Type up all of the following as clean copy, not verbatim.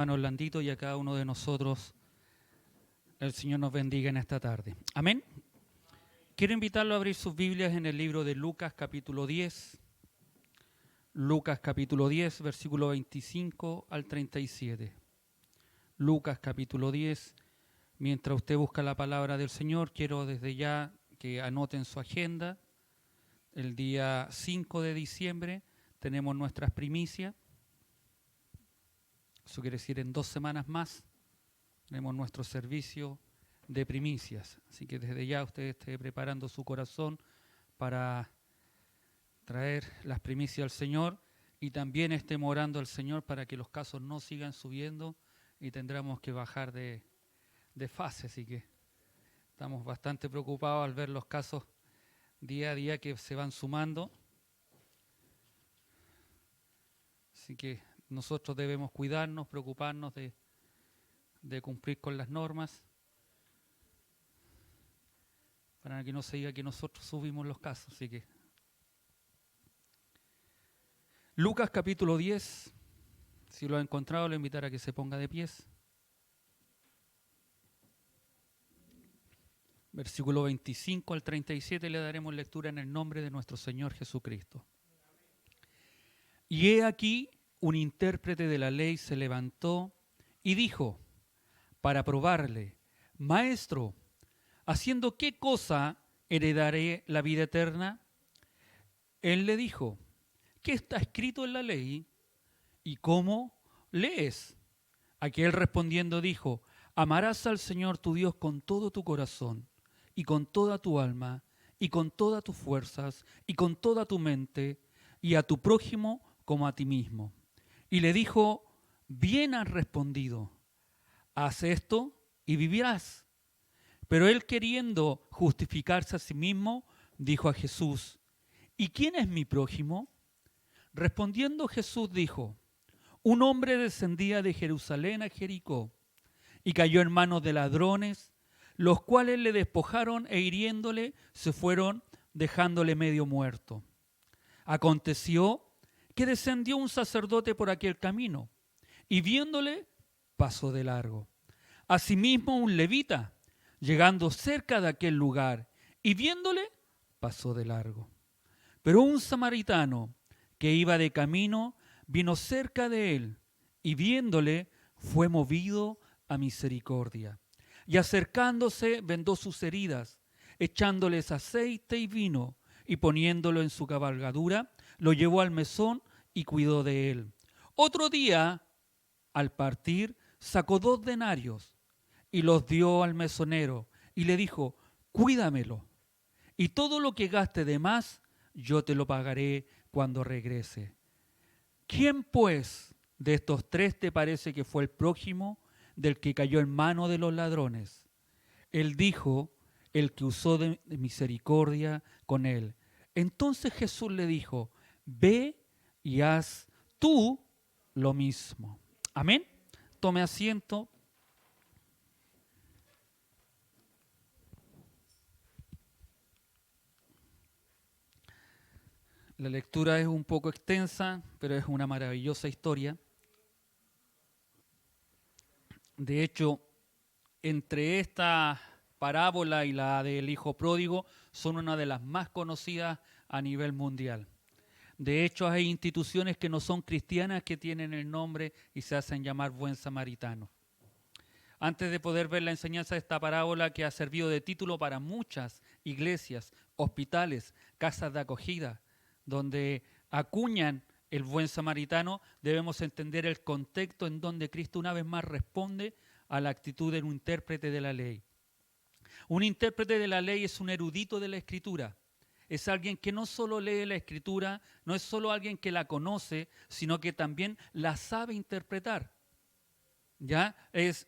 Hermano Orlandito y a cada uno de nosotros, el Señor nos bendiga en esta tarde. Amén. Quiero invitarlo a abrir sus Biblias en el libro de Lucas capítulo 10. Lucas capítulo 10, versículo 25 al 37. Lucas capítulo 10. Mientras usted busca la palabra del Señor, quiero desde ya que anoten su agenda. El día 5 de diciembre tenemos nuestras primicias. Eso quiere decir en 2 semanas más tenemos nuestro servicio de primicias. Así que desde ya usted esté preparando su corazón para traer las primicias al Señor y también esté orando al Señor para que los casos no sigan subiendo y tendremos que bajar de fase. Así que estamos bastante preocupados al ver los casos día a día que se van sumando. Así que nosotros debemos cuidarnos, preocuparnos de cumplir con las normas para que no se diga que nosotros subimos los casos. Así que Lucas capítulo 10, si lo ha encontrado, le invitaré a que se ponga de pies. Versículo 25 al 37 le daremos lectura en el nombre de nuestro Señor Jesucristo. Y he aquí, un intérprete de la ley se levantó y dijo, para probarle, Maestro, ¿haciendo qué cosa heredaré la vida eterna? Él le dijo, ¿qué está escrito en la ley? ¿Y cómo lees? Aquel respondiendo dijo, amarás al Señor tu Dios con todo tu corazón, y con toda tu alma, y con todas tus fuerzas, y con toda tu mente, y a tu prójimo como a ti mismo. Y le dijo, bien has respondido, haz esto y vivirás. Pero él, queriendo justificarse a sí mismo, dijo a Jesús, ¿y quién es mi prójimo? Respondiendo Jesús dijo, un hombre descendía de Jerusalén a Jericó y cayó en manos de ladrones, los cuales le despojaron e hiriéndole se fueron dejándole medio muerto. Aconteció que descendió un sacerdote por aquel camino y viéndole pasó de largo. Asimismo un levita, llegando cerca de aquel lugar y viéndole pasó de largo. Pero un samaritano que iba de camino vino cerca de él y viéndole fue movido a misericordia. Y acercándose vendó sus heridas, echándoles aceite y vino y poniéndolo en su cabalgadura, lo llevó al mesón y cuidó de él. Otro día, al partir, sacó 2 denarios y los dio al mesonero y le dijo, cuídamelo y todo lo que gaste de más yo te lo pagaré cuando regrese. ¿Quién pues de estos 3 te parece que fue el prójimo del que cayó en mano de los ladrones? Él dijo, el que usó de misericordia con él. Entonces Jesús le dijo, ve y haz tú lo mismo. Amén. Tome asiento. La lectura es un poco extensa, pero es una maravillosa historia. De hecho, entre esta parábola y la del hijo pródigo son una de las más conocidas a nivel mundial. De hecho, hay instituciones que no son cristianas que tienen el nombre y se hacen llamar buen samaritano. Antes de poder ver la enseñanza de esta parábola que ha servido de título para muchas iglesias, hospitales, casas de acogida, donde acuñan el buen samaritano, debemos entender el contexto en donde Cristo una vez más responde a la actitud de un intérprete de la ley. Un intérprete de la ley es un erudito de la Escritura. Es alguien que no solo lee la Escritura, no es solo alguien que la conoce, sino que también la sabe interpretar. ¿Ya?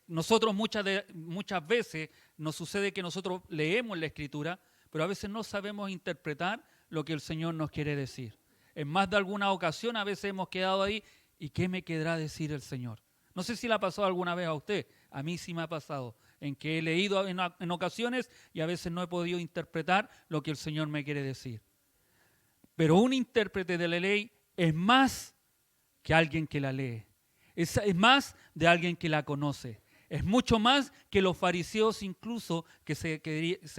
Nosotros muchas veces nos sucede que nosotros leemos la Escritura, pero a veces no sabemos interpretar lo que el Señor nos quiere decir. En más de alguna ocasión a veces hemos quedado ahí, ¿y qué me querrá decir el Señor? No sé si le ha pasado alguna vez a usted, a mí sí me ha pasado, en que he leído en ocasiones y a veces no he podido interpretar lo que el Señor me quiere decir. Pero un intérprete de la ley es más que alguien que la lee. Es más de alguien que la conoce. Es mucho más que los fariseos incluso que se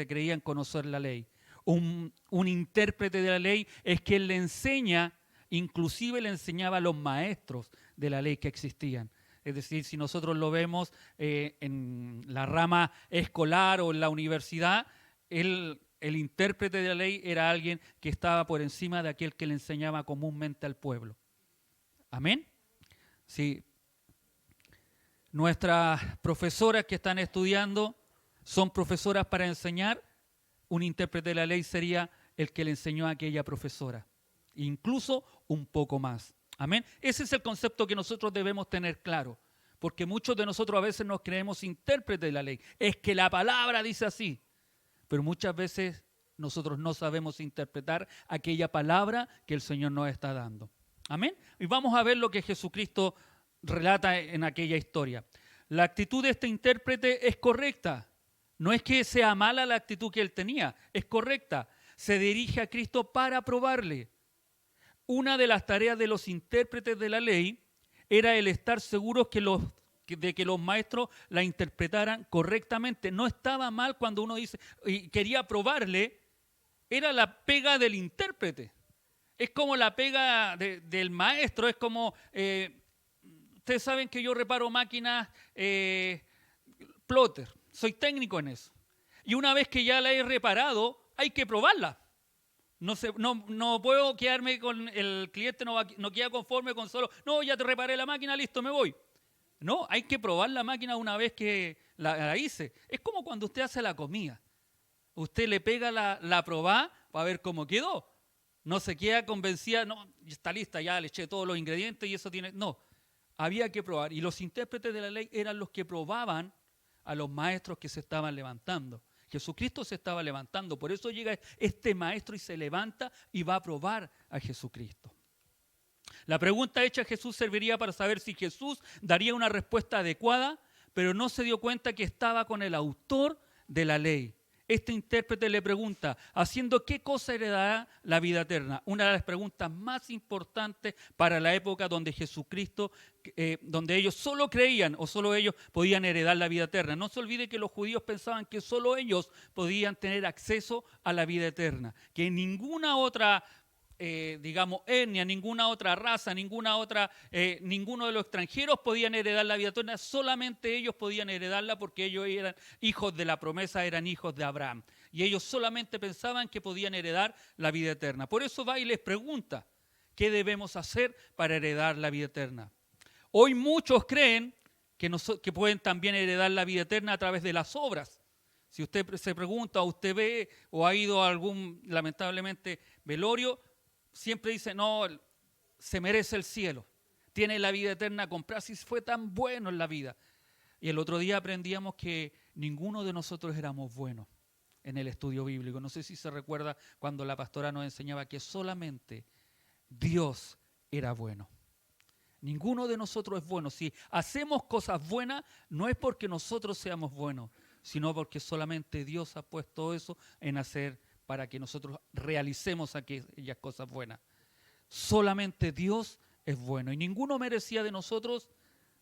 creían conocer la ley. Un intérprete de la ley es quien le enseña, inclusive le enseñaba a los maestros de la ley que existían. Es decir, si nosotros lo vemos en la rama escolar o en la universidad, el intérprete de la ley era alguien que estaba por encima de aquel que le enseñaba comúnmente al pueblo. ¿Amén? Sí. Nuestras profesoras que están estudiando son profesoras para enseñar. Un intérprete de la ley sería el que le enseñó a aquella profesora. Incluso un poco más. Amén. Ese es el concepto que nosotros debemos tener claro. Porque muchos de nosotros a veces nos creemos intérpretes de la ley. Es que la palabra dice así. Pero muchas veces nosotros no sabemos interpretar aquella palabra que el Señor nos está dando. Amén. Y vamos a ver lo que Jesucristo relata en aquella historia. La actitud de este intérprete es correcta. No es que sea mala la actitud que él tenía, es correcta. Se dirige a Cristo para probarle. Una de las tareas de los intérpretes de la ley era el estar seguros de que los maestros la interpretaran correctamente. No estaba mal cuando uno dice, y quería probarle, era la pega del intérprete. Es como la pega del maestro, es como... ustedes saben que yo reparo máquinas plotter, soy técnico en eso. Y una vez que ya la he reparado, hay que probarla. No puedo quedarme con el cliente, no queda conforme con solo, no, ya te reparé la máquina, listo, me voy. No, hay que probar la máquina una vez que la hice. Es como cuando usted hace la comida. Usted le pega la probá para ver cómo quedó. No se queda convencida, no, está lista, ya le eché todos los ingredientes y eso tiene... No, había que probar. Y los intérpretes de la ley eran los que probaban a los maestros que se estaban levantando. Jesucristo se estaba levantando, por eso llega este maestro y se levanta y va a probar a Jesucristo. La pregunta hecha a Jesús serviría para saber si Jesús daría una respuesta adecuada, pero no se dio cuenta que estaba con el autor de la ley. Este intérprete le pregunta, ¿haciendo qué cosa heredará la vida eterna? Una de las preguntas más importantes para la época donde Jesucristo, donde ellos solo creían o solo ellos podían heredar la vida eterna. No se olvide que los judíos pensaban que solo ellos podían tener acceso a la vida eterna, que ninguna otra etnia, ninguna otra raza, ninguno de los extranjeros podían heredar la vida eterna, solamente ellos podían heredarla porque ellos eran hijos de la promesa, eran hijos de Abraham. Y ellos solamente pensaban que podían heredar la vida eterna. Por eso va y les pregunta, ¿qué debemos hacer para heredar la vida eterna? Hoy muchos creen que pueden también heredar la vida eterna a través de las obras. Si usted se pregunta o usted ve o ha ido a algún, lamentablemente, velorio, siempre dice, no, se merece el cielo, tiene la vida eterna comprada, si fue tan bueno en la vida. Y el otro día aprendíamos que ninguno de nosotros éramos buenos en el estudio bíblico. No sé si se recuerda cuando la pastora nos enseñaba que solamente Dios era bueno. Ninguno de nosotros es bueno. Si hacemos cosas buenas, no es porque nosotros seamos buenos, sino porque solamente Dios ha puesto eso en hacer para que nosotros realicemos aquellas cosas buenas. Solamente Dios es bueno y ninguno merecía de nosotros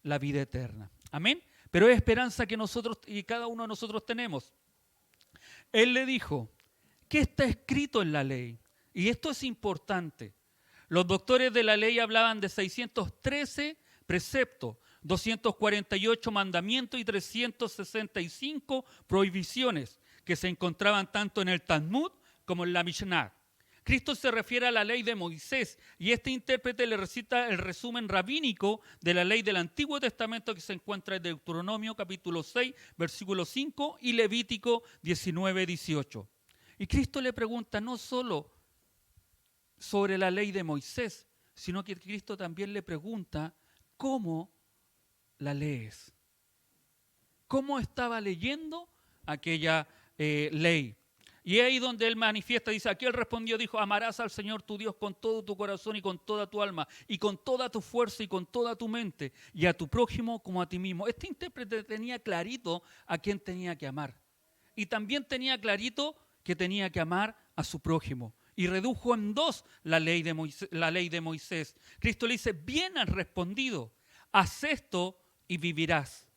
la vida eterna. Amén. Pero es esperanza que nosotros y cada uno de nosotros tenemos. Él le dijo, ¿qué está escrito en la ley? Y esto es importante. Los doctores de la ley hablaban de 613 preceptos, 248 mandamientos y 365 prohibiciones que se encontraban tanto en el Talmud como en la Mishnah. Cristo se refiere a la ley de Moisés y este intérprete le recita el resumen rabínico de la ley del Antiguo Testamento que se encuentra en Deuteronomio capítulo 6, versículo 5 y Levítico 19, 18. Y Cristo le pregunta no solo sobre la ley de Moisés, sino que Cristo también le pregunta cómo la lees. ¿Cómo estaba leyendo aquella ley? Y es ahí donde él manifiesta, dice, aquí él respondió, dijo, amarás al Señor tu Dios con todo tu corazón y con toda tu alma y con toda tu fuerza y con toda tu mente y a tu prójimo como a ti mismo. Este intérprete tenía clarito a quién tenía que amar y también tenía clarito que tenía que amar a su prójimo y redujo en dos la ley de Moisés. Cristo le dice, bien has respondido, haz esto y vivirás.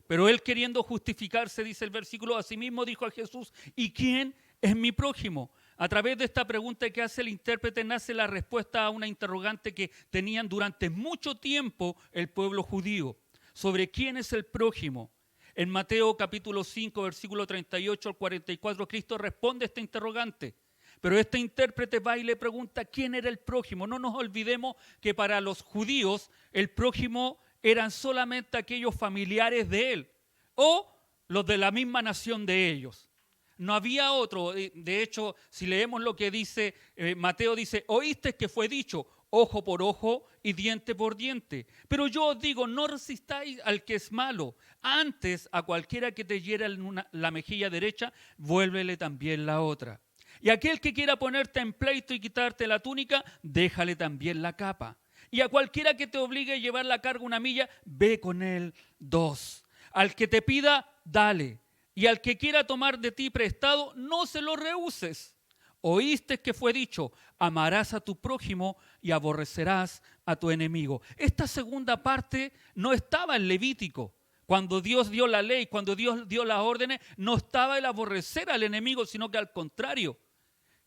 Pero él, queriendo justificarse, dice el versículo, asimismo dijo a Jesús, ¿y quién es mi prójimo? A través de esta pregunta que hace el intérprete nace la respuesta a una interrogante que tenían durante mucho tiempo el pueblo judío, sobre quién es el prójimo. En Mateo capítulo 5, versículo 38 al 44, Cristo responde a este interrogante. Pero este intérprete va y le pregunta quién era el prójimo. No nos olvidemos que para los judíos el prójimo eran solamente aquellos familiares de él o los de la misma nación de ellos. No había otro. De hecho, si leemos lo que dice Mateo, dice, oíste que fue dicho, ojo por ojo y diente por diente. Pero yo os digo, no resistáis al que es malo. Antes, a cualquiera que te hiera la mejilla derecha, vuélvele también la otra. Y aquel que quiera ponerte en pleito y quitarte la túnica, déjale también la capa. Y a cualquiera que te obligue a llevar la carga una milla, ve con él 2. Al que te pida, dale. Y al que quiera tomar de ti prestado, no se lo rehuses. Oíste que fue dicho, amarás a tu prójimo y aborrecerás a tu enemigo. Esta segunda parte no estaba en Levítico. Cuando Dios dio la ley, cuando Dios dio las órdenes, no estaba el aborrecer al enemigo, sino que al contrario.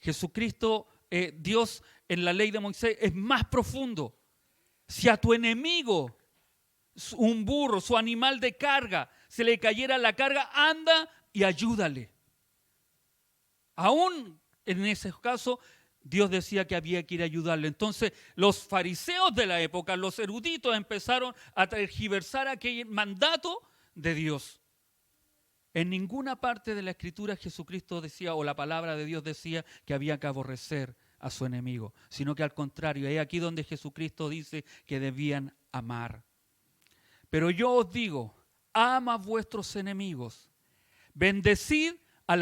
Jesucristo, Dios en la ley de Moisés es más profundo. Si a tu enemigo, un burro, su animal de carga, se le cayera la carga, anda y ayúdale. Aún en ese caso, Dios decía que había que ir a ayudarle. Entonces, los fariseos de la época, los eruditos, empezaron a tergiversar aquel mandato de Dios. En ninguna parte de la Escritura Jesucristo decía, o la palabra de Dios decía, que había que aborrecer a su enemigo, sino que al contrario, es aquí donde Jesucristo dice que debían amar. Pero yo os digo, ama a vuestros enemigos, bendecid a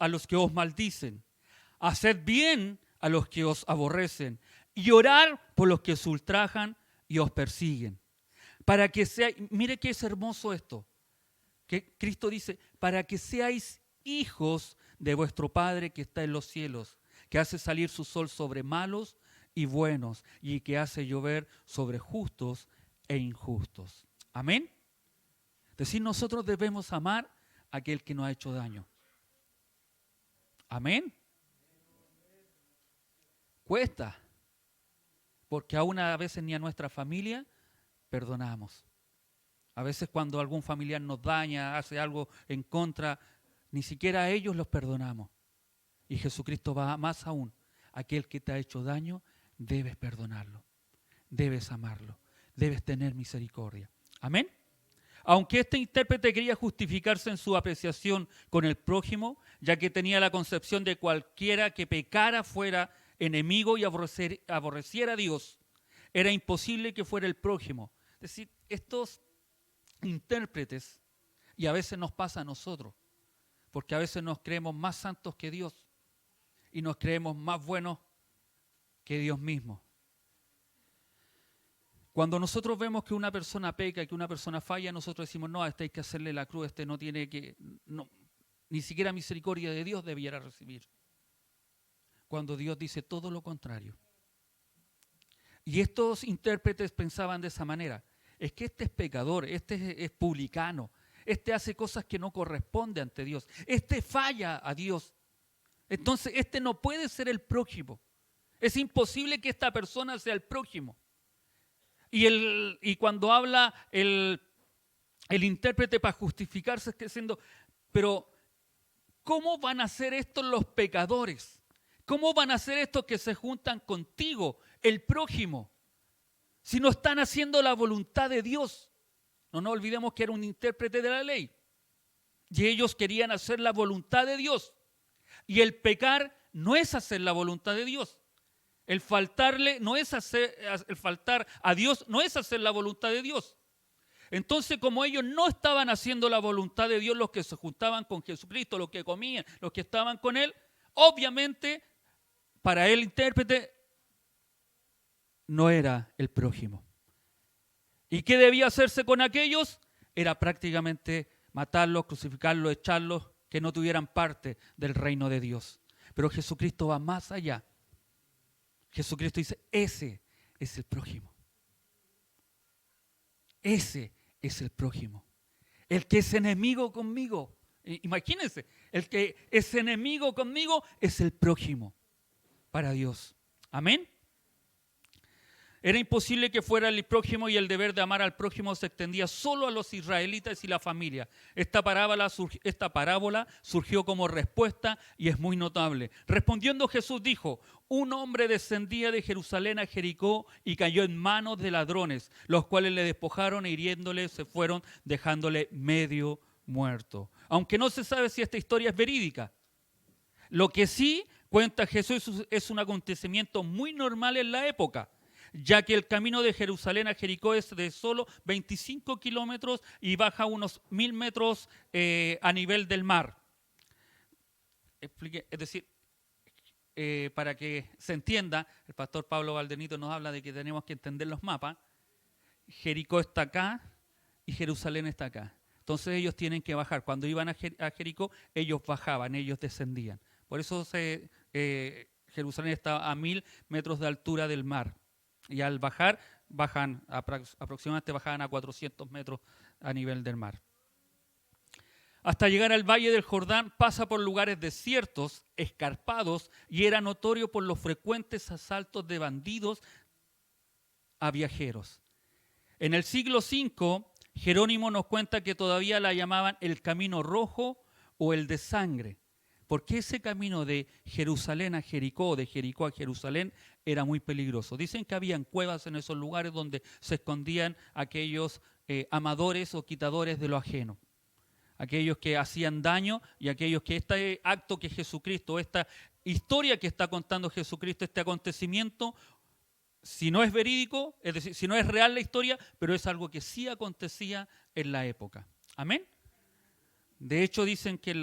los que os maldicen, haced bien a los que os aborrecen y orar por los que os ultrajan y os persiguen. Para que sea, mire qué es hermoso esto, que Cristo dice, para que seáis hijos de vuestro Padre que está en los cielos, que hace salir su sol sobre malos y buenos y que hace llover sobre justos e injustos. Amén. Es decir, nosotros debemos amar a aquel que nos ha hecho daño. Amén. Cuesta, porque aún a veces ni a nuestra familia perdonamos. A veces cuando algún familiar nos daña, hace algo en contra, ni siquiera a ellos los perdonamos. Y Jesucristo va más aún. Aquel que te ha hecho daño, debes perdonarlo, debes amarlo, debes tener misericordia. Amén. Aunque este intérprete quería justificarse en su apreciación con el prójimo, ya que tenía la concepción de cualquiera que pecara fuera enemigo y aborreciera a Dios, era imposible que fuera el prójimo. Es decir, estos intérpretes, y a veces nos pasa a nosotros, porque a veces nos creemos más santos que Dios y nos creemos más buenos que Dios mismo. Cuando nosotros vemos que una persona peca, que una persona falla, nosotros decimos, no, a este hay que hacerle la cruz, este no tiene que, no, ni siquiera misericordia de Dios debiera recibir. Cuando Dios dice todo lo contrario. Y estos intérpretes pensaban de esa manera, es que este es pecador, este es publicano, este hace cosas que no corresponden ante Dios, este falla a Dios, entonces este no puede ser el prójimo, es imposible que esta persona sea el prójimo. Y cuando habla el intérprete para justificarse, está diciendo, pero ¿cómo van a hacer esto los pecadores? ¿Cómo van a hacer esto que se juntan contigo, el prójimo, si no están haciendo la voluntad de Dios? No nos olvidemos que era un intérprete de la ley. Y ellos querían hacer la voluntad de Dios. Y el pecar no es hacer la voluntad de Dios. El faltar a Dios no es hacer la voluntad de Dios. Entonces, como ellos no estaban haciendo la voluntad de Dios, los que se juntaban con Jesucristo, los que comían, los que estaban con Él, obviamente, para el intérprete, no era el prójimo. ¿Y qué debía hacerse con aquellos? Era prácticamente matarlos, crucificarlos, echarlos, que no tuvieran parte del reino de Dios. Pero Jesucristo va más allá. Jesucristo dice, ese es el prójimo. Ese es el prójimo. El que es enemigo conmigo. Imagínense, el que es enemigo conmigo es el prójimo para Dios. Amén. Era imposible que fuera el prójimo, y el deber de amar al prójimo se extendía solo a los israelitas y la familia. Esta parábola surgió como respuesta y es muy notable. Respondiendo Jesús dijo: un hombre descendía de Jerusalén a Jericó y cayó en manos de ladrones, los cuales le despojaron e hiriéndole se fueron, dejándole medio muerto. Aunque no se sabe si esta historia es verídica. Lo que sí cuenta Jesús es un acontecimiento muy normal en la época, ya que el camino de Jerusalén a Jericó es de solo 25 kilómetros y baja unos 1000 metros a nivel del mar. Es decir, para que se entienda, el pastor Pablo Valdenito nos habla de que tenemos que entender los mapas. Jericó está acá y Jerusalén está acá. Entonces ellos tienen que bajar. Cuando iban a Jericó, ellos bajaban, ellos descendían. Por eso Jerusalén está a 1000 metros de altura del mar. Y al bajar, aproximadamente bajaban a 400 metros a nivel del mar. Hasta llegar al valle del Jordán pasa por lugares desiertos, escarpados, y era notorio por los frecuentes asaltos de bandidos a viajeros. En el siglo V, Jerónimo nos cuenta que todavía la llamaban el camino rojo o el de sangre, porque ese camino de Jerusalén a Jericó, de Jericó a Jerusalén, era muy peligroso. Dicen que habían cuevas en esos lugares donde se escondían aquellos amadores o quitadores de lo ajeno, aquellos que hacían daño y aquellos que este acto que Jesucristo, esta historia que está contando Jesucristo, este acontecimiento, si no es verídico, es decir, si no es real la historia, pero es algo que sí acontecía en la época. Amén. De hecho, dicen que en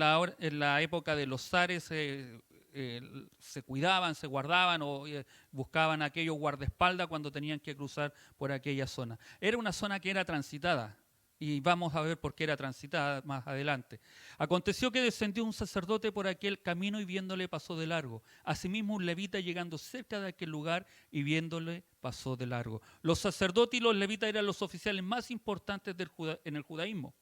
la época de los zares se cuidaban, se guardaban o buscaban aquellos guardaespaldas cuando tenían que cruzar por aquella zona. Era una zona que era transitada, y vamos a ver por qué era transitada más adelante. Aconteció que descendió un sacerdote por aquel camino y viéndole pasó de largo. Asimismo un levita llegando cerca de aquel lugar y viéndole pasó de largo. Los sacerdotes y los levitas eran los oficiales más importantes en el judaísmo.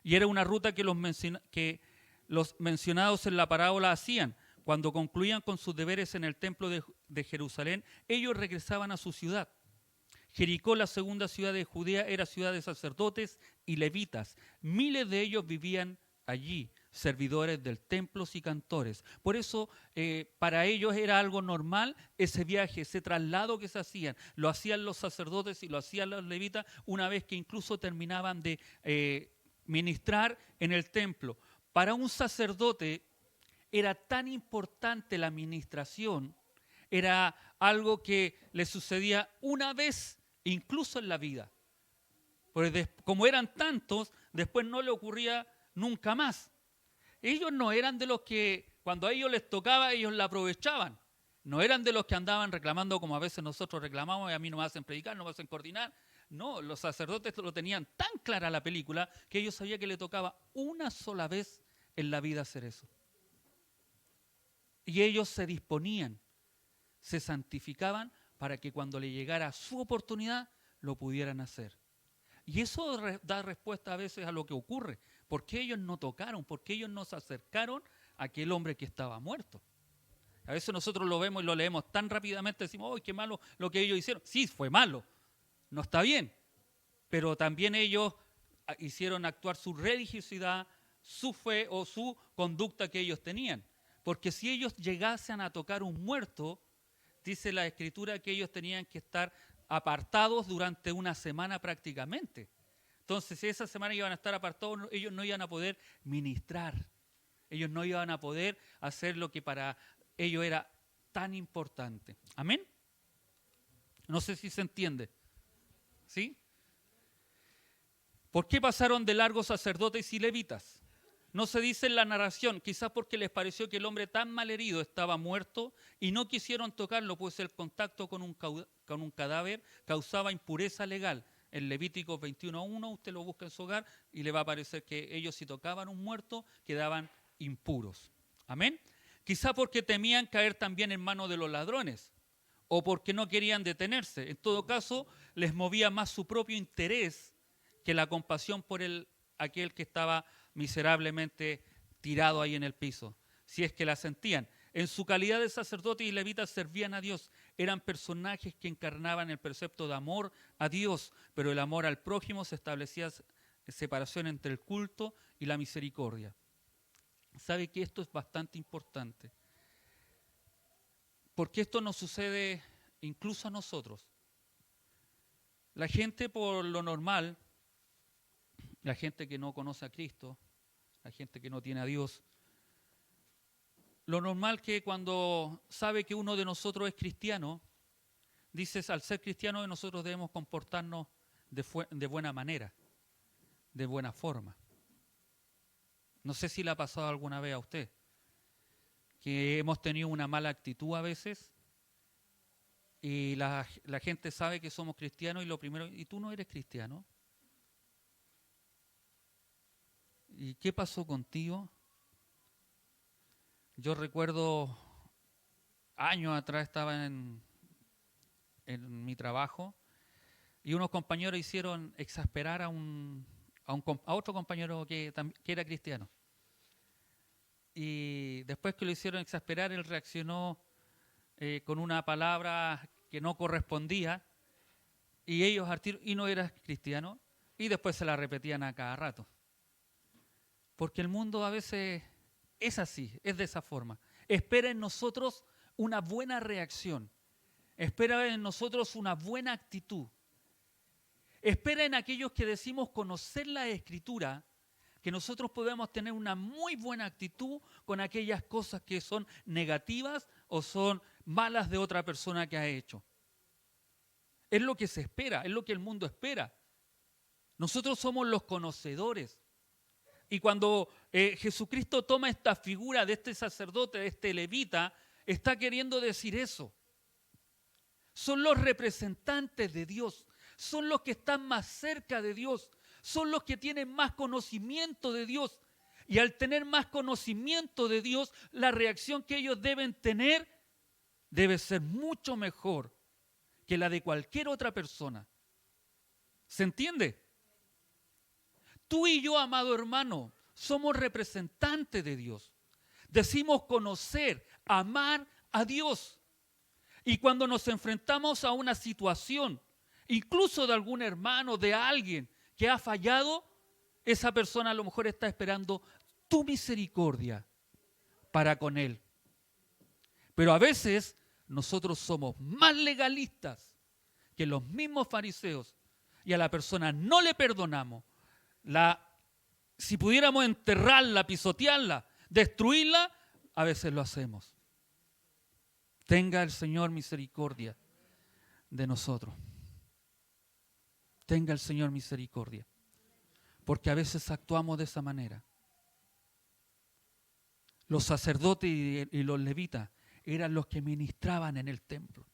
Y era una ruta que los mencionados en la parábola hacían. Cuando concluían con sus deberes en el templo de Jerusalén, ellos regresaban a su ciudad. Jericó, la segunda ciudad de Judea, era ciudad de sacerdotes y levitas. Miles de ellos vivían allí, servidores del templo y cantores. Por eso, para ellos era algo normal ese viaje, ese traslado que se hacían. Lo hacían los sacerdotes y lo hacían los levitas una vez que incluso terminaban de ministrar en el templo. Para un sacerdote era tan importante la administración, era algo que le sucedía una vez incluso en la vida. Porque como eran tantos, después no le ocurría nunca más. Ellos no eran de los que cuando a ellos les tocaba, ellos la aprovechaban. No eran de los que andaban reclamando como a veces nosotros reclamamos, y a mí no me hacen predicar, no me hacen coordinar. No, los sacerdotes lo tenían tan clara la película que ellos sabían que le tocaba una sola vez en la vida hacer eso. Y ellos se disponían, se santificaban para que cuando le llegara su oportunidad lo pudieran hacer. Y eso da respuesta a veces a lo que ocurre. ¿Por qué ellos no tocaron? ¿Por qué ellos no se acercaron a aquel hombre que estaba muerto? A veces nosotros lo vemos y lo leemos tan rápidamente, decimos, ¡ay, qué malo lo que ellos hicieron! Sí, fue malo, no está bien. Pero también ellos hicieron actuar su religiosidad, su fe o su conducta que ellos tenían. Porque si ellos llegasen a tocar un muerto, dice la Escritura que ellos tenían que estar apartados durante una semana prácticamente. Entonces, si esa semana iban a estar apartados, ellos no iban a poder ministrar. Ellos no iban a poder hacer lo que para ellos era tan importante. ¿Amén? No sé si se entiende. ¿Sí? ¿Por qué pasaron de largo sacerdotes y levitas? No se dice en la narración, quizás porque les pareció que el hombre tan malherido estaba muerto y no quisieron tocarlo, pues el contacto con un cadáver causaba impureza legal. En Levítico 21:1 usted lo busca en su hogar y le va a parecer que ellos si tocaban un muerto quedaban impuros. ¿Amén? Quizá porque temían caer también en manos de los ladrones o porque no querían detenerse. En todo caso, les movía más su propio interés que la compasión por aquel que estaba miserablemente tirado ahí en el piso, si es que la sentían. En su calidad de sacerdotes y levitas servían a Dios. Eran personajes que encarnaban el precepto de amor a Dios, pero el amor al prójimo se establecía separación entre el culto y la misericordia. ¿Sabe que esto es bastante importante? Porque esto nos sucede incluso a nosotros. La gente por lo normal, la gente que no conoce a Cristo, la gente que no tiene a Dios, lo normal que cuando sabe que uno de nosotros es cristiano, dices, al ser cristiano nosotros debemos comportarnos de buena manera, de buena forma. No sé si le ha pasado alguna vez a usted, que hemos tenido una mala actitud a veces y la gente sabe que somos cristianos y lo primero, ¿y tú no eres cristiano? ¿Y qué pasó contigo? Yo recuerdo años atrás estaba en mi trabajo y unos compañeros hicieron exasperar a otro compañero que era cristiano. Y después que lo hicieron exasperar, él reaccionó con una palabra que no correspondía y ellos y no eras cristiano, y después se la repetían a cada rato. Porque el mundo a veces es así, es de esa forma. Espera en nosotros una buena reacción. Espera en nosotros una buena actitud. Espera en aquellos que decimos conocer la Escritura, que nosotros podemos tener una muy buena actitud con aquellas cosas que son negativas o son malas de otra persona que ha hecho. Es lo que se espera, es lo que el mundo espera. Nosotros somos los conocedores. Y cuando Jesucristo toma esta figura de este sacerdote, de este levita, está queriendo decir eso. Son los representantes de Dios, son los que están más cerca de Dios, son los que tienen más conocimiento de Dios. Y al tener más conocimiento de Dios, la reacción que ellos deben tener debe ser mucho mejor que la de cualquier otra persona. ¿Se entiende? Tú y yo, amado hermano, somos representantes de Dios. Decimos conocer, amar a Dios. Y cuando nos enfrentamos a una situación, incluso de algún hermano, de alguien que ha fallado, esa persona a lo mejor está esperando tu misericordia para con él. Pero a veces nosotros somos más legalistas que los mismos fariseos y a la persona no le perdonamos. Si pudiéramos enterrarla, pisotearla, destruirla, a veces lo hacemos. Tenga el Señor misericordia de nosotros. Tenga el Señor misericordia. Porque a veces actuamos de esa manera. Los sacerdotes y los levitas eran los que ministraban en el templo.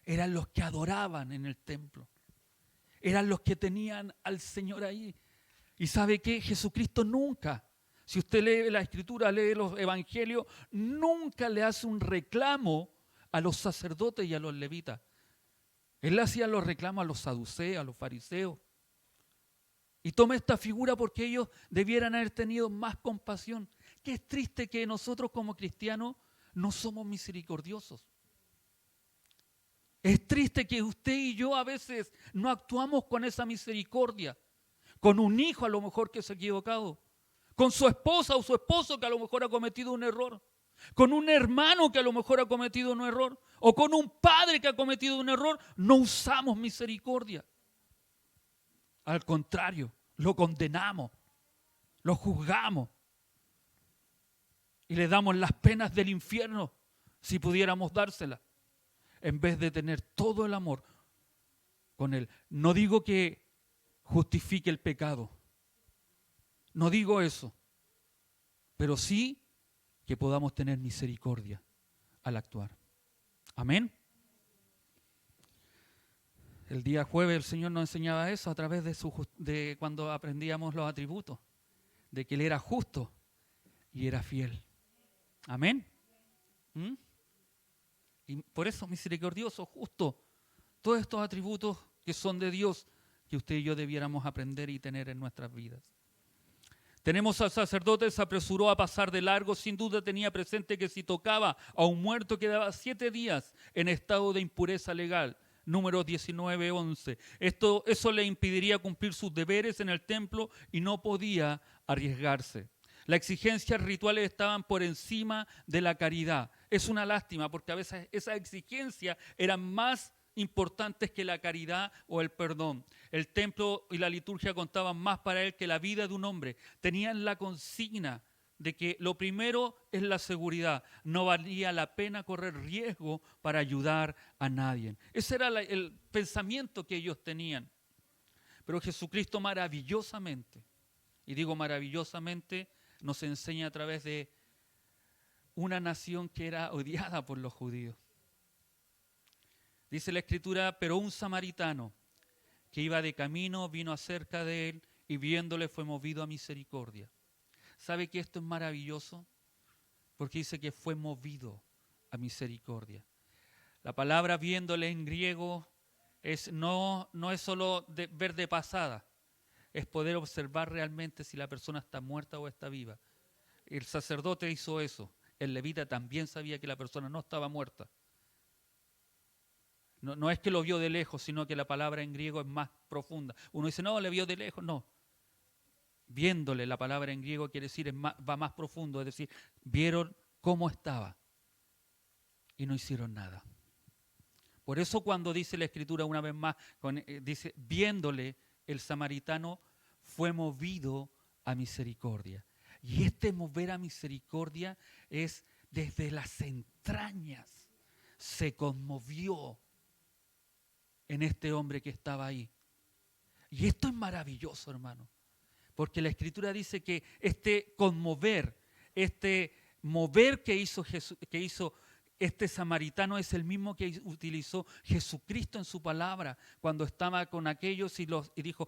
Eran los que adoraban en el templo. Eran los que tenían al Señor ahí. ¿Y sabe qué? Jesucristo nunca, si usted lee la Escritura, lee los Evangelios, nunca le hace un reclamo a los sacerdotes y a los levitas. Él le hacía los reclamos a los saduceos, a los fariseos. Y toma esta figura porque ellos debieran haber tenido más compasión. Que es triste que nosotros como cristianos no somos misericordiosos. Es triste que usted y yo a veces no actuamos con esa misericordia. Con un hijo a lo mejor que se ha equivocado, con su esposa o su esposo que a lo mejor ha cometido un error, con un hermano que a lo mejor ha cometido un error, o con un padre que ha cometido un error, no usamos misericordia. Al contrario, lo condenamos, lo juzgamos y le damos las penas del infierno, si pudiéramos dárselas, en vez de tener todo el amor con él. No digo que justifique el pecado. No digo eso. Pero sí que podamos tener misericordia al actuar. Amén. El día jueves el Señor nos enseñaba eso a través de cuando aprendíamos los atributos. De que Él era justo y era fiel. Amén. Y por eso misericordioso, justo. Todos estos atributos que son de Dios que usted y yo debiéramos aprender y tener en nuestras vidas. Tenemos al sacerdote, se apresuró a pasar de largo, sin duda tenía presente que si tocaba a un muerto quedaba 7 días en estado de impureza legal. Números 19:11. Eso le impediría cumplir sus deberes en el templo y no podía arriesgarse. Las exigencias rituales estaban por encima de la caridad. Es una lástima porque a veces esas exigencias eran más importantes que la caridad o el perdón. El templo y la liturgia contaban más para él que la vida de un hombre. Tenían la consigna de que lo primero es la seguridad. No valía la pena correr riesgo para ayudar a nadie. Ese era el pensamiento que ellos tenían. Pero Jesucristo maravillosamente, y digo maravillosamente, nos enseña a través de una nación que era odiada por los judíos. Dice la Escritura, pero un samaritano que iba de camino vino acerca de él y viéndole fue movido a misericordia. ¿Sabe que esto es maravilloso? Porque dice que fue movido a misericordia. La palabra viéndole en griego no es solo ver de pasada, es poder observar realmente si la persona está muerta o está viva. El sacerdote hizo eso. El levita también sabía que la persona no estaba muerta. No es que lo vio de lejos, sino que la palabra en griego es más profunda. Uno dice, no, le vio de lejos. No. Viéndole, la palabra en griego quiere decir, va más profundo. Es decir, vieron cómo estaba y no hicieron nada. Por eso cuando dice la Escritura una vez más, dice, viéndole, el samaritano fue movido a misericordia. Y este mover a misericordia es desde las entrañas. Se conmovió en este hombre que estaba ahí. Y esto es maravilloso, hermano, porque la Escritura dice que este conmover, este mover que hizo este samaritano es el mismo que utilizó Jesucristo en su palabra cuando estaba con aquellos y dijo,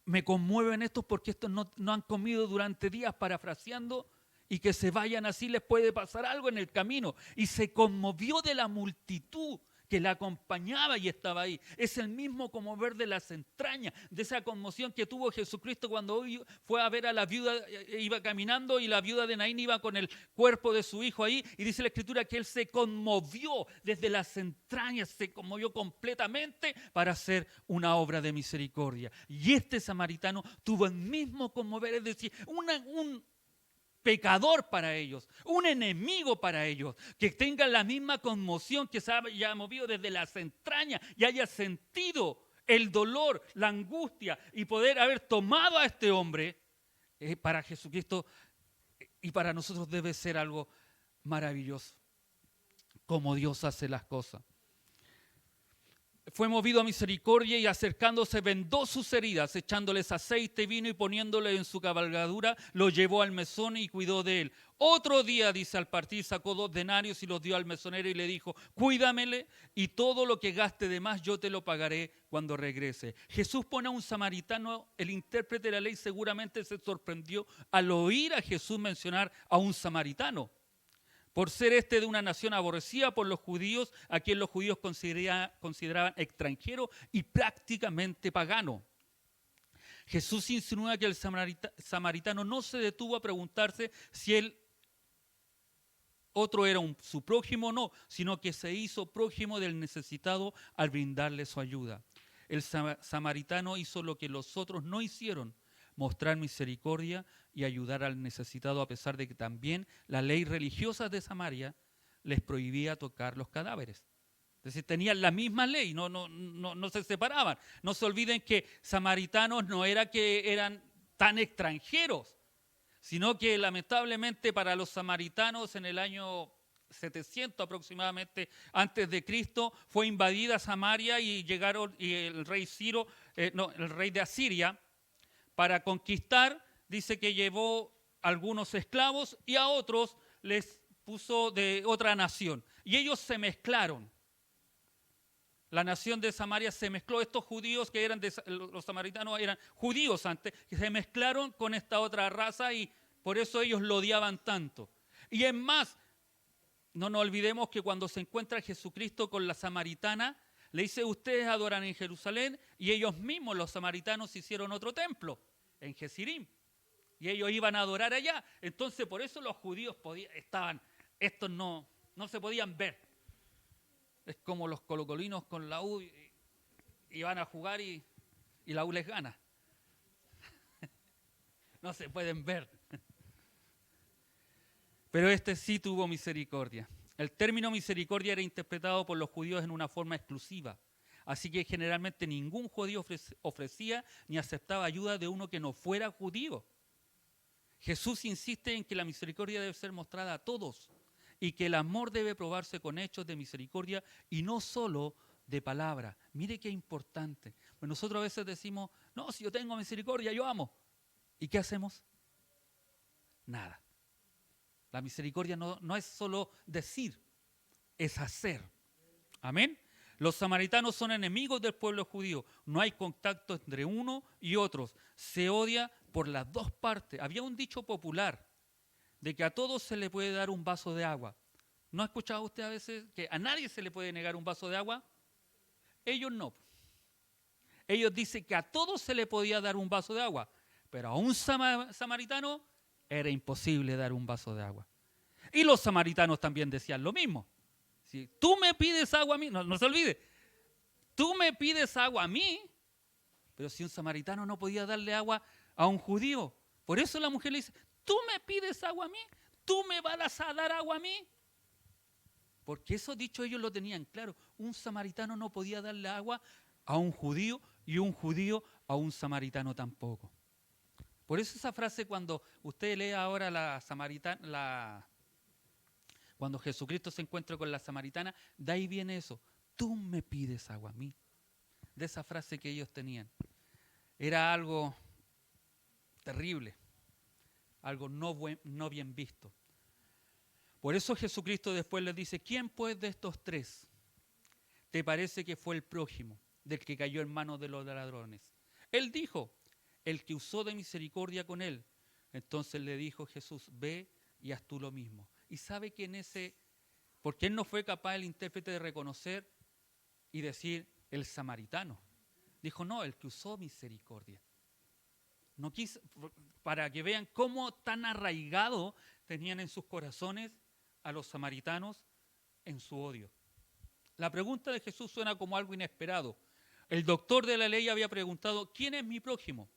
me conmueven estos porque estos no han comido durante días, parafraseando, y que se vayan así les puede pasar algo en el camino. Y se conmovió de la multitud que la acompañaba y estaba ahí. Es el mismo conmover de las entrañas, de esa conmoción que tuvo Jesucristo cuando fue a ver a la viuda, iba caminando y la viuda de Naín iba con el cuerpo de su hijo ahí, y dice la Escritura que él se conmovió desde las entrañas, se conmovió completamente para hacer una obra de misericordia. Y este samaritano tuvo el mismo conmover, es decir, un pecador para ellos, un enemigo para ellos, que tenga la misma conmoción, que se haya movido desde las entrañas y haya sentido el dolor, la angustia y poder haber tomado a este hombre, para Jesucristo y para nosotros debe ser algo maravilloso, como Dios hace las cosas. Fue movido a misericordia y acercándose vendó sus heridas, echándoles aceite, vino y poniéndole en su cabalgadura, lo llevó al mesón y cuidó de él. Otro día, dice, al partir sacó 2 denarios y los dio al mesonero y le dijo, cuídamele y todo lo que gaste de más yo te lo pagaré cuando regrese. Jesús pone a un samaritano, el intérprete de la ley seguramente se sorprendió al oír a Jesús mencionar a un samaritano, por ser este de una nación aborrecida por los judíos, a quien los judíos consideraban extranjero y prácticamente pagano. Jesús insinúa que el samaritano no se detuvo a preguntarse si el otro era su prójimo o no, sino que se hizo prójimo del necesitado al brindarle su ayuda. El samaritano hizo lo que los otros no hicieron, mostrar misericordia y ayudar al necesitado, a pesar de que también la ley religiosa de Samaria les prohibía tocar los cadáveres. Es decir, tenían la misma ley, no se separaban. No se olviden que samaritanos no era que eran tan extranjeros, sino que lamentablemente para los samaritanos en el año 700 aproximadamente antes de Cristo fue invadida Samaria y llegaron y el rey el rey de Asiria, para conquistar, dice que llevó algunos esclavos y a otros les puso de otra nación. Y ellos se mezclaron. La nación de Samaria se mezcló. Estos judíos que eran los samaritanos eran judíos antes, que se mezclaron con esta otra raza y por eso ellos lo odiaban tanto. Y es más, no nos olvidemos que cuando se encuentra Jesucristo con la samaritana, Le dice, ustedes adoran en Jerusalén y ellos mismos, los samaritanos, hicieron otro templo en Gesirim. Y ellos iban a adorar allá. Entonces por eso los judíos estos no se podían ver. Es como los colocolinos con la U y van a jugar y la U les gana. No se pueden ver. Pero este sí tuvo misericordia. El término misericordia era interpretado por los judíos en una forma exclusiva. Así que generalmente ningún judío ofrecía ni aceptaba ayuda de uno que no fuera judío. Jesús insiste en que la misericordia debe ser mostrada a todos y que el amor debe probarse con hechos de misericordia y no solo de palabra. Mire qué importante. Pues nosotros a veces decimos, no, si yo tengo misericordia, yo amo. ¿Y qué hacemos? Nada. La misericordia no es solo decir, es hacer. Amén. Los samaritanos son enemigos del pueblo judío. No hay contacto entre uno y otros. Se odia por las dos partes. Había un dicho popular de que a todos se le puede dar un vaso de agua. ¿No ha escuchado usted a veces que a nadie se le puede negar un vaso de agua? Ellos no. Ellos dicen que a todos se le podía dar un vaso de agua, pero a un samaritano era imposible dar un vaso de agua. Y los samaritanos también decían lo mismo. Si tú me pides agua a mí, no se olvide, tú me pides agua a mí, pero si un samaritano no podía darle agua a un judío, por eso la mujer le dice, tú me pides agua a mí, tú me vas a dar agua a mí. Porque eso dicho ellos lo tenían claro, un samaritano no podía darle agua a un judío y un judío a un samaritano tampoco. Por eso esa frase cuando usted lee ahora cuando Jesucristo se encuentra con la samaritana, de ahí viene eso, tú me pides agua a mí. De esa frase que ellos tenían. Era algo terrible, algo no bien visto. Por eso Jesucristo después les dice, ¿quién pues de estos tres te parece que fue el prójimo del que cayó en manos de los ladrones? Él dijo, el que usó de misericordia con él. Entonces le dijo Jesús, ve y haz tú lo mismo. Y sabe que porque él no fue capaz el intérprete de reconocer y decir el samaritano. Dijo, no, el que usó misericordia. No quiso, para que vean cómo tan arraigado tenían en sus corazones a los samaritanos en su odio. La pregunta de Jesús suena como algo inesperado. El doctor de la ley había preguntado, ¿quién es mi prójimo?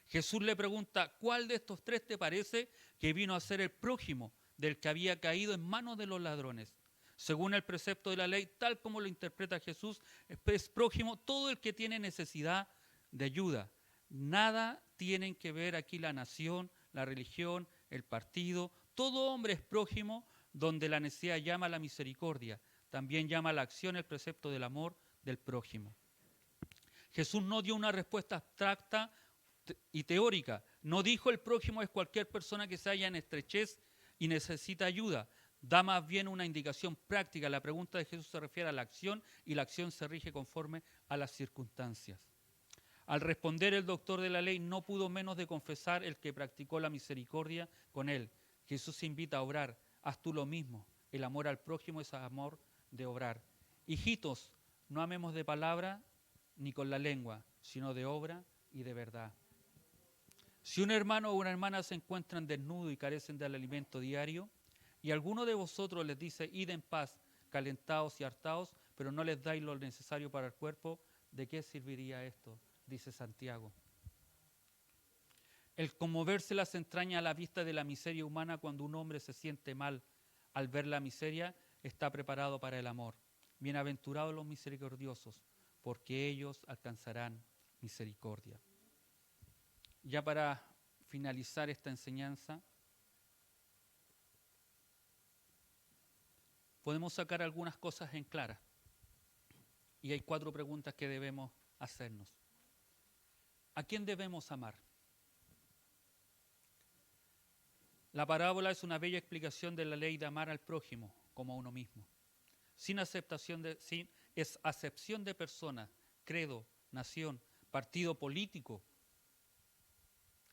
Jesús le pregunta, ¿cuál de estos tres te parece que vino a ser el prójimo del que había caído en manos de los ladrones? Según el precepto de la ley, tal como lo interpreta Jesús, es prójimo todo el que tiene necesidad de ayuda. Nada tienen que ver aquí la nación, la religión, el partido. Todo hombre es prójimo donde la necesidad llama a la misericordia. También llama a la acción el precepto del amor del prójimo. Jesús no dio una respuesta abstracta y teórica. No dijo el prójimo es cualquier persona que se halla en estrechez y necesita ayuda. Da más bien una indicación práctica. La pregunta de Jesús se refiere a la acción y la acción se rige conforme a las circunstancias. Al responder el doctor de la ley no pudo menos de confesar el que practicó la misericordia con él. Jesús invita a obrar, haz tú lo mismo. El amor al prójimo es amor de obrar. Hijitos, no amemos de palabra ni con la lengua, sino de obra y de verdad. Si un hermano o una hermana se encuentran desnudos y carecen del alimento diario, y alguno de vosotros les dice, id en paz, calentados y hartados, pero no les dais lo necesario para el cuerpo, ¿de qué serviría esto? Dice Santiago. El conmoverse las entrañas a la vista de la miseria humana cuando un hombre se siente mal al ver la miseria, está preparado para el amor. Bienaventurados los misericordiosos, porque ellos alcanzarán misericordia. Ya para finalizar esta enseñanza, podemos sacar algunas cosas en clara. Y hay 4 preguntas que debemos hacernos. ¿A quién debemos amar? La parábola es una bella explicación de la ley de amar al prójimo como a uno mismo. Sin acepción de personas, credo, nación, partido político,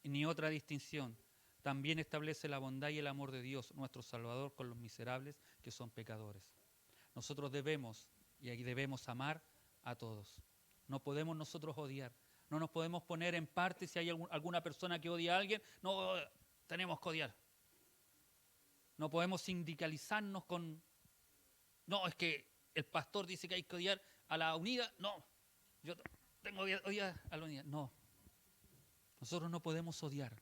ni otra distinción. También establece la bondad y el amor de Dios, nuestro Salvador, con los miserables que son pecadores. Nosotros debemos, y ahí debemos amar a todos. No podemos nosotros odiar. No nos podemos poner en parte si hay alguna persona que odia a alguien. No, tenemos que odiar. No podemos sindicalizarnos con... No, es que el pastor dice que hay que odiar a la unida. No, yo tengo que odiar a la unidad. No, nosotros no podemos odiar.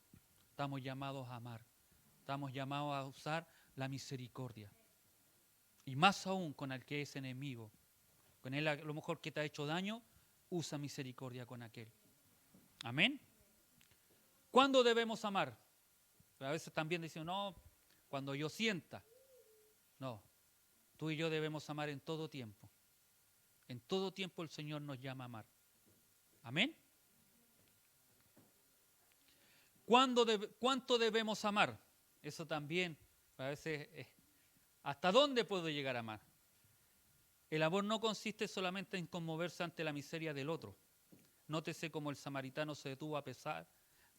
Estamos llamados a amar. Estamos llamados a usar la misericordia. Y más aún con el que es enemigo. Con él a lo mejor que te ha hecho daño, usa misericordia con aquel. Amén. ¿Cuándo debemos amar? A veces también dicen, no, cuando yo sienta. No, tú y yo debemos amar en todo tiempo. En todo tiempo el Señor nos llama a amar. Amén. ¿Cuánto debemos amar? Eso también, a veces, ¿hasta dónde puedo llegar a amar? El amor no consiste solamente en conmoverse ante la miseria del otro. Nótese cómo el samaritano se detuvo a pesar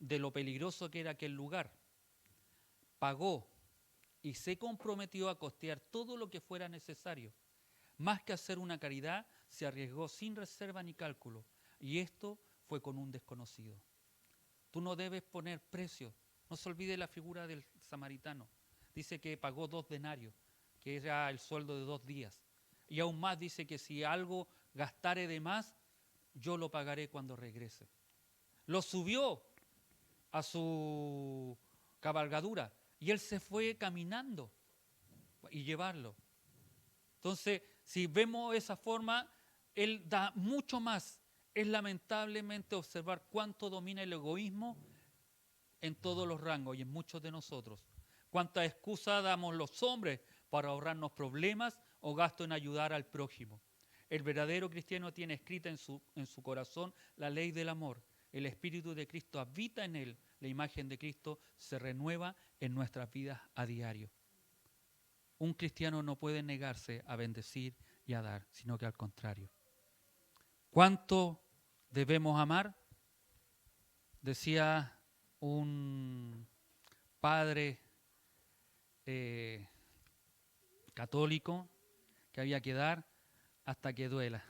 de lo peligroso que era aquel lugar. Pagó y se comprometió a costear todo lo que fuera necesario. Más que hacer una caridad, se arriesgó sin reserva ni cálculo. Y esto fue con un desconocido. Tú no debes poner precio. No se olvide la figura del samaritano. Dice que pagó 2 denarios, que era el sueldo de 2 días. Y aún más dice que si algo gastare de más, yo lo pagaré cuando regrese. Lo subió a su cabalgadura y él se fue caminando y llevarlo. Entonces, si vemos esa forma, él da mucho más. Es lamentablemente observar cuánto domina el egoísmo en todos los rangos y en muchos de nosotros. Cuánta excusa damos los hombres para ahorrarnos problemas o gasto en ayudar al prójimo. El verdadero cristiano tiene escrita en su corazón la ley del amor. El Espíritu de Cristo habita en él. La imagen de Cristo se renueva en nuestras vidas a diario. Un cristiano no puede negarse a bendecir y a dar, sino que al contrario. ¿Cuánto debemos amar? Decía un padre católico que había que dar hasta que duela.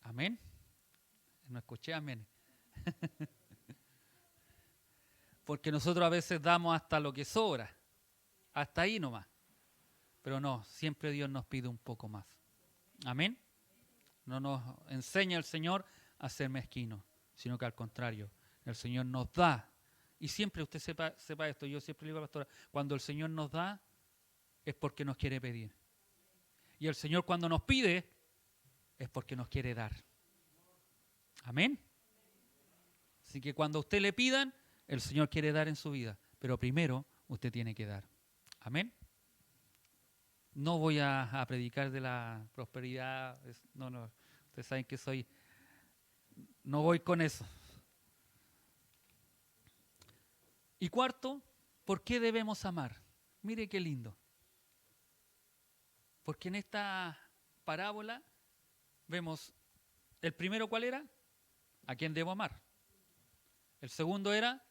¿Amén? No escuché amén. Porque nosotros a veces damos hasta lo que sobra, hasta ahí nomás. Pero no, siempre Dios nos pide un poco más. Amén. No nos enseña el Señor a ser mezquinos, sino que al contrario, el Señor nos da. Y siempre usted sepa esto, yo siempre le digo a la pastora, cuando el Señor nos da es porque nos quiere pedir. Y el Señor cuando nos pide es porque nos quiere dar. Amén. Así que cuando a usted le pidan, el Señor quiere dar en su vida, pero primero usted tiene que dar. Amén. No voy a predicar de la prosperidad, no, ustedes saben que no voy con eso. Y cuarto, ¿por qué debemos amar? Mire qué lindo. Porque en esta parábola vemos, el primero ¿cuál era? ¿A quién debo amar? El segundo era,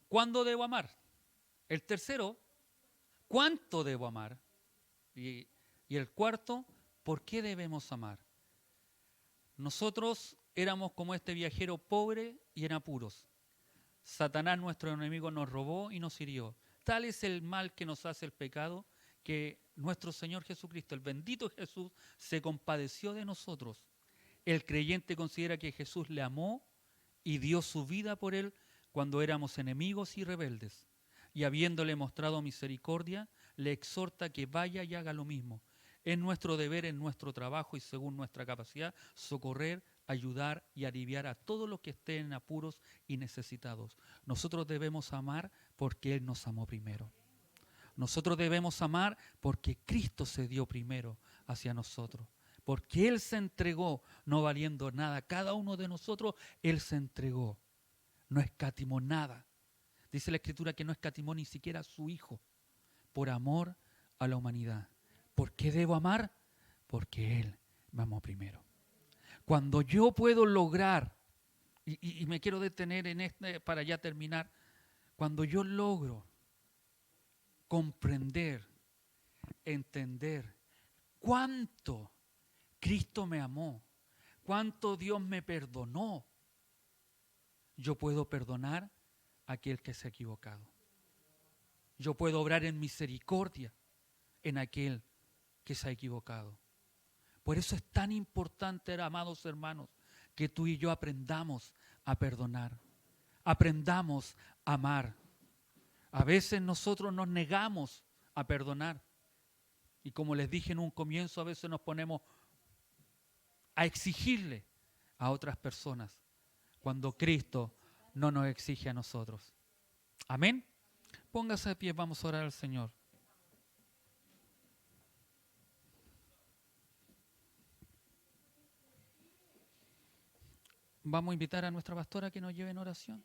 ¿cuándo debo amar? El tercero, ¿cuánto debo amar? Y el cuarto, ¿por qué debemos amar? Nosotros éramos como este viajero pobre y en apuros. Satanás, nuestro enemigo, nos robó y nos hirió. Tal es el mal que nos hace el pecado, que nuestro Señor Jesucristo, el bendito Jesús, se compadeció de nosotros. El creyente considera que Jesús le amó y dio su vida por él cuando éramos enemigos y rebeldes. Y habiéndole mostrado misericordia, le exhorta que vaya y haga lo mismo. Es nuestro deber, en nuestro trabajo y según nuestra capacidad, socorrer, ayudar y aliviar a todos los que estén en apuros y necesitados. Nosotros debemos amar porque Él nos amó primero. Nosotros debemos amar porque Cristo se dio primero hacia nosotros. Porque Él se entregó, no valiendo nada. Cada uno de nosotros, Él se entregó. No escatimó nada. Dice la Escritura que no escatimó ni siquiera a su Hijo, por amor a la humanidad. ¿Por qué debo amar? Porque Él me amó primero. Cuando yo puedo lograr, y me quiero detener en este para ya terminar, cuando yo logro comprender, entender cuánto Cristo me amó, cuánto Dios me perdonó, yo puedo perdonar a aquel que se ha equivocado. Yo puedo obrar en misericordia en aquel que se ha equivocado. Por eso es tan importante, amados hermanos, que tú y yo aprendamos a perdonar, aprendamos a amar. A veces nosotros nos negamos a perdonar. Y como les dije en un comienzo, a veces nos ponemos a exigirle a otras personas cuando Cristo no nos exige a nosotros. Amén. Póngase de pie, vamos a orar al Señor. Vamos a invitar a nuestra pastora que nos lleve en oración.